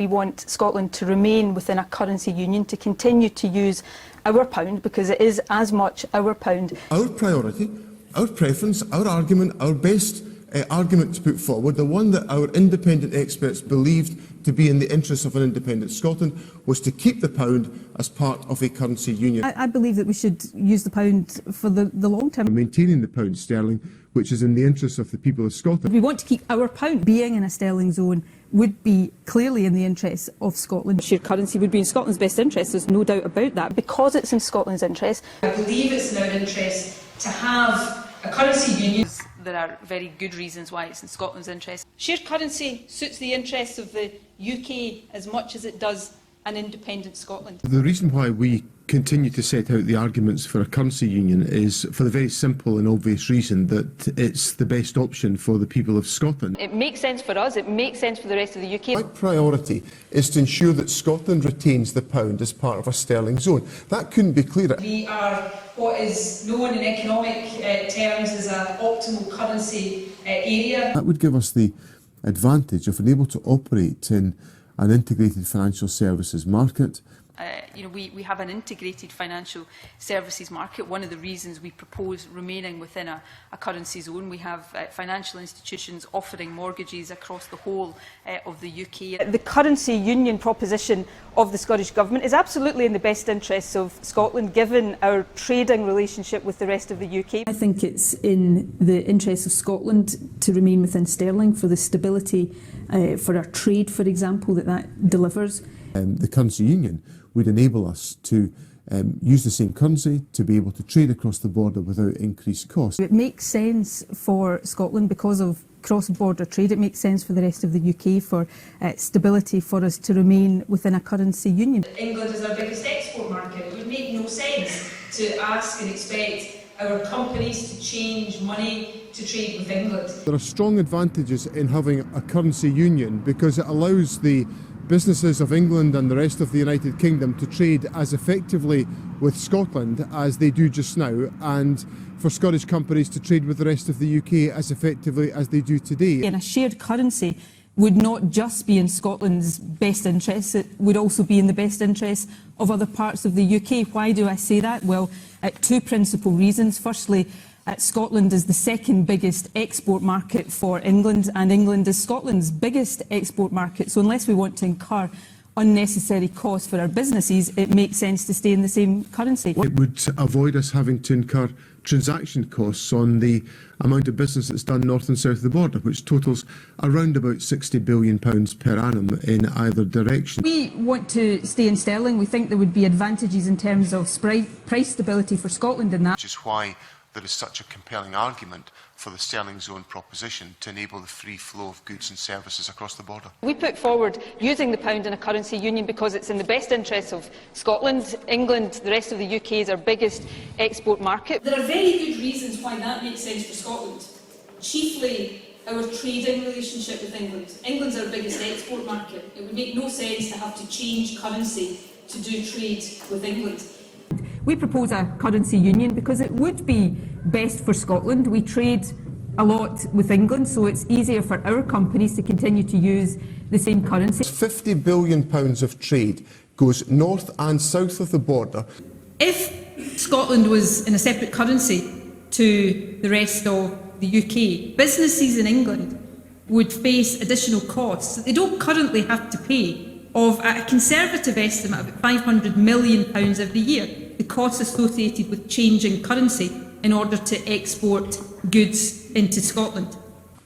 We want Scotland to remain within a currency union, to continue to use our pound, because it is as much our pound. Our priority, our preference, our argument, our best argument to put forward, the one that our independent experts believed to be in the interests of an independent Scotland, was to keep the pound as part of a currency union. I believe that we should use the pound for the long term. Maintaining the pound sterling, which is in the interests of the people of Scotland. We want to keep our pound. Being in a sterling zone would be clearly in the interests of Scotland. Shared currency would be in Scotland's best interest, there's no doubt about that. Because it's in Scotland's interest. I believe it's in our interest to have a currency union. There are very good reasons why it's in Scotland's interest. Shared currency suits the interests of the UK as much as it does an independent Scotland. The reason why we continue to set out the arguments for a currency union is for the very simple and obvious reason that it's the best option for the people of Scotland. It makes sense for us, it makes sense for the rest of the UK. My priority is to ensure that Scotland retains the pound as part of a sterling zone. That couldn't be clearer. We are what is known in economic terms as an optimal currency area. That would give us the advantage of being able to operate in an integrated financial services market. We have an integrated financial services market. One of the reasons we propose remaining within a currency zone, we have financial institutions offering mortgages across the whole of the UK. The currency union proposition of the Scottish Government is absolutely in the best interests of Scotland, given our trading relationship with the rest of the UK. I think it's in the interests of Scotland to remain within sterling for the stability for our trade, for example, that delivers. The currency union would enable us to use the same currency to be able to trade across the border without increased costs. It makes sense for Scotland because of cross-border trade. It makes sense for the rest of the UK for stability for us to remain within a currency union. England is our biggest export market. It would make no sense to ask and expect our companies to change money to trade with England. There are strong advantages in having a currency union because it allows the businesses of England and the rest of the United Kingdom to trade as effectively with Scotland as they do just now, and for Scottish companies to trade with the rest of the UK as effectively as they do today. And a shared currency would not just be in Scotland's best interests, it would also be in the best interests of other parts of the UK. Why do I say that? Well, two principal reasons. Firstly, Scotland is the second biggest export market for England, and England is Scotland's biggest export market. So unless we want to incur unnecessary costs for our businesses, it makes sense to stay in the same currency. It would avoid us having to incur transaction costs on the amount of business that's done north and south of the border, which totals around about £60 billion per annum in either direction. We want to stay in sterling. We think there would be advantages in terms of price stability for Scotland in that. Which is why there is such a compelling argument for the sterling zone proposition to enable the free flow of goods and services across the border. We put forward using the pound in a currency union because it's in the best interests of Scotland, England, the rest of the UK is our biggest export market. There are very good reasons why that makes sense for Scotland. Chiefly our trading relationship with England. England's our biggest export market. It would make no sense to have to change currency to do trade with England. We propose a currency union because it would be best for Scotland. We trade a lot with England, so it's easier for our companies to continue to use the same currency. £50 billion of trade goes north and south of the border. If Scotland was in a separate currency to the rest of the UK, businesses in England would face additional costs that they don't currently have to pay of a conservative estimate of about £500 million every year, the costs associated with changing currency in order to export goods into Scotland.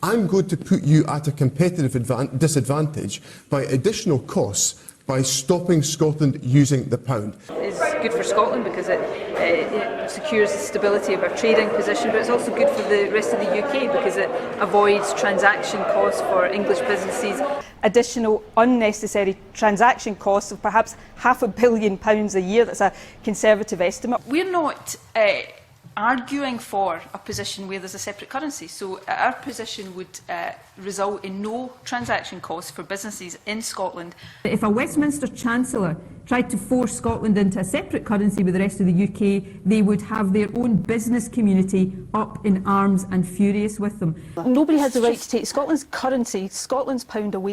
I'm going to put you at a competitive disadvantage by additional costs by stopping Scotland using the pound. It's good for Scotland because it secures the stability of our trading position, but it's also good for the rest of the UK because it avoids transaction costs for English businesses. Additional unnecessary transaction costs of perhaps £500 million a year. That's a conservative estimate. We're not arguing for a position where there's a separate currency. So our position would result in no transaction costs for businesses in Scotland. If a Westminster Chancellor tried to force Scotland into a separate currency with the rest of the UK, they would have their own business community up in arms and furious with them. Nobody has the right to take Scotland's currency, Scotland's pound away.